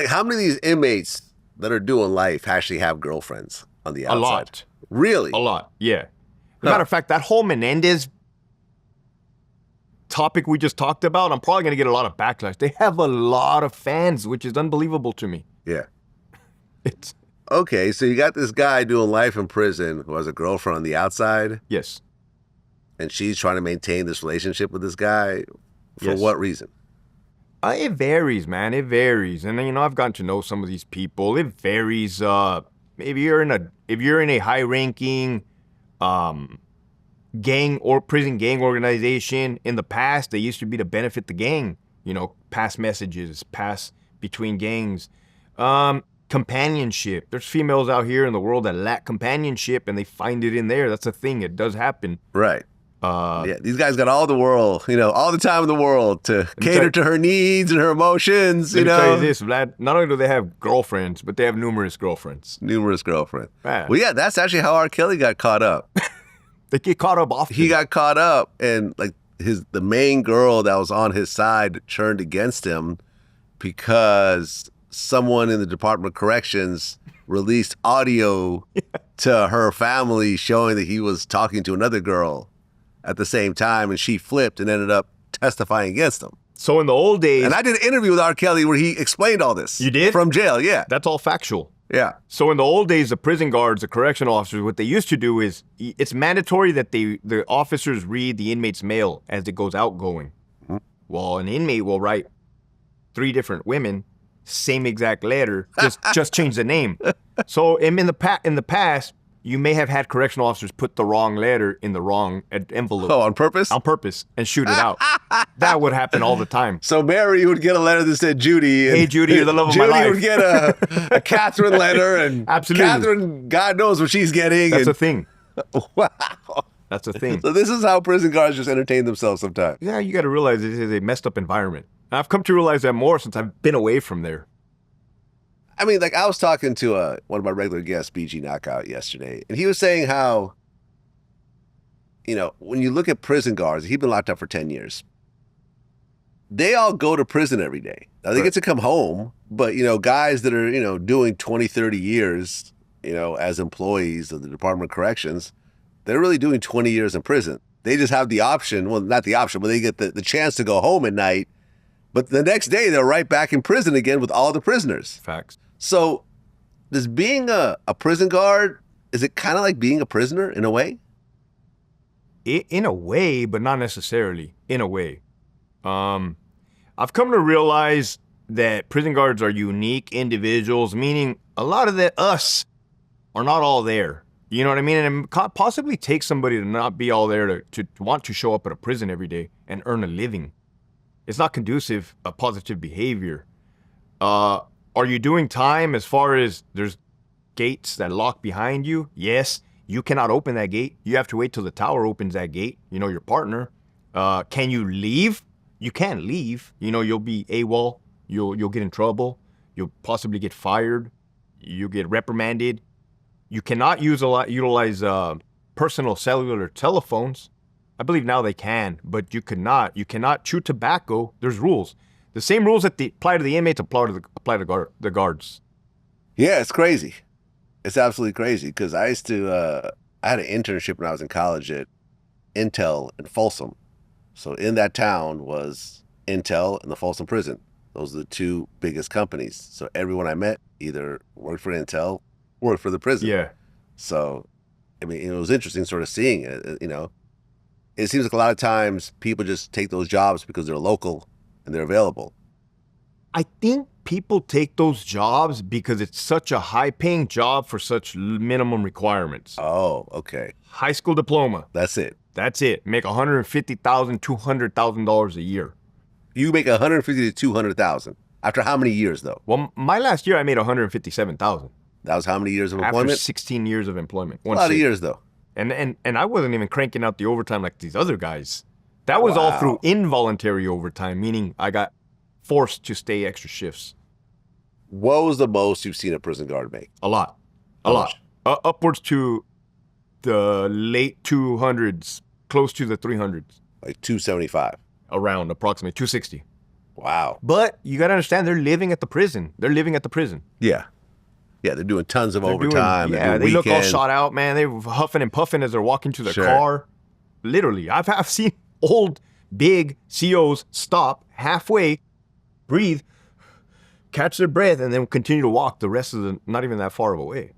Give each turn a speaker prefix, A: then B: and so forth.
A: Like, how many of these inmates that are doing life actually have girlfriends on the outside?
B: A lot.
A: Really?
B: A lot, yeah. As a matter of fact, that whole Menendez topic we just talked about, I'm probably going to get a lot of backlash. They have a lot of fans, which is unbelievable to me.
A: Yeah.
B: It's
A: Okay, so you got this guy doing life in prison who has a girlfriend on the outside,
B: yes.
A: and she's trying to maintain this relationship with this guy. For
B: Yes.
A: what reason?
B: It varies, man. It varies. And you know, I've gotten to know some of these people. It varies. If you're in a high-ranking gang or prison gang organization, in the past, they used to be to benefit the gang. You know, pass messages, pass between gangs. Companionship. There's females out here in the world that lack companionship, and they find it in there. That's a thing. It does happen.
A: Right. Yeah, these guys got all the world, all the time in the world to cater to her needs and her emotions,
B: Let me tell you this, Vlad. Not only do they have girlfriends, but they have numerous girlfriends.
A: Numerous girlfriends.
B: Man.
A: Well, yeah, that's actually how R. Kelly got caught up.
B: They get caught up often.
A: He got caught up, and like the main girl that was on his side turned against him because someone in the Department of Corrections released audio to her family showing that he was talking to another girl at the same time, and she flipped and ended up testifying against him.
B: So in the old days...
A: And I did an interview with R. Kelly where he explained all this.
B: You did?
A: From jail, yeah.
B: That's all factual.
A: Yeah.
B: So in the old days, the prison guards, the correctional officers, what they used to do is, it's mandatory that the officers read the inmate's mail as it goes outgoing. Mm-hmm. Well, an inmate will write 3 different women, same exact letter, just change the name. So in the past, you may have had correctional officers put the wrong letter in the wrong envelope.
A: Oh, on purpose?
B: On purpose, and shoot it out. That would happen all the time.
A: So Mary would get a letter that said Judy. And
B: hey, Judy, you're the love of my life.
A: Judy would get a Catherine letter, and
B: absolutely.
A: Catherine, God knows what she's getting.
B: That's a thing.
A: Wow.
B: That's a thing.
A: So this is how prison guards just entertain themselves sometimes.
B: Yeah, you got to realize this is a messed up environment. And I've come to realize that more since I've been away from there.
A: I mean, like, I was talking to one of my regular guests, BG Knockout, yesterday, and he was saying how, when you look at prison guards, he's been locked up for 10 years. They all go to prison every day. Now, they get to come home, but, guys that are, doing 20, 30 years, as employees of the Department of Corrections, they're really doing 20 years in prison. They just have the option, well, not the option, but they get the chance to go home at night. But the next day, they're right back in prison again with all the prisoners.
B: Facts.
A: So does being a prison guard, is it kind of like being a prisoner in a way?
B: In a way, but not necessarily. In a way. I've come to realize that prison guards are unique individuals, meaning a lot of us are not all there. You know what I mean? And it possibly takes somebody to not be all there to want to show up at a prison every day and earn a living. It's not conducive of positive behavior. Are you doing time as far as there's gates that lock behind you? Yes. You cannot open that gate. You have to wait till the tower opens that gate. Your partner. Can you leave? You can't leave. You'll be AWOL. You'll get in trouble. You'll possibly get fired. You'll get reprimanded. You cannot utilize personal cellular telephones. I believe now they can, but you cannot. You cannot chew tobacco. There's rules. The same rules that apply to the inmates apply to the guards.
A: Yeah, it's crazy. It's absolutely crazy because I had an internship when I was in college at Intel in Folsom. So in that town was Intel and the Folsom prison. Those are the 2 biggest companies. So everyone I met either worked for Intel, worked for the prison.
B: Yeah.
A: So, I mean, it was interesting sort of seeing it, It seems like a lot of times people just take those jobs because they're local and they're available.
B: I think people take those jobs because it's such a high-paying job for such minimum requirements.
A: Oh, okay.
B: High school diploma.
A: That's it.
B: That's it. Make $150,000, $200,000 a year.
A: You make $150,000 to $200,000 after how many years, though?
B: Well, my last year I made $157,000.
A: That was how many years of employment?
B: After 16 years of employment.
A: A lot of years, though.
B: And I wasn't even cranking out the overtime like these other guys. That was all through involuntary overtime, meaning I got forced to stay extra shifts.
A: What was the most you've seen a prison guard make?
B: A lot. A lot. Upwards to the late 200s, close to the 300s.
A: Like 275?
B: Around approximately 260.
A: Wow.
B: But you got to understand, they're living at the prison. They're living at the prison.
A: Yeah. Yeah, they're doing tons of
B: They're
A: overtime.
B: Doing, yeah,
A: they
B: look all
A: weekends.
B: shot out, man. They're huffing and puffing as they're walking to their
A: Sure.
B: car. Literally, I've seen old, big COs stop halfway, breathe, catch their breath, and then continue to walk the rest of the, not even that far away.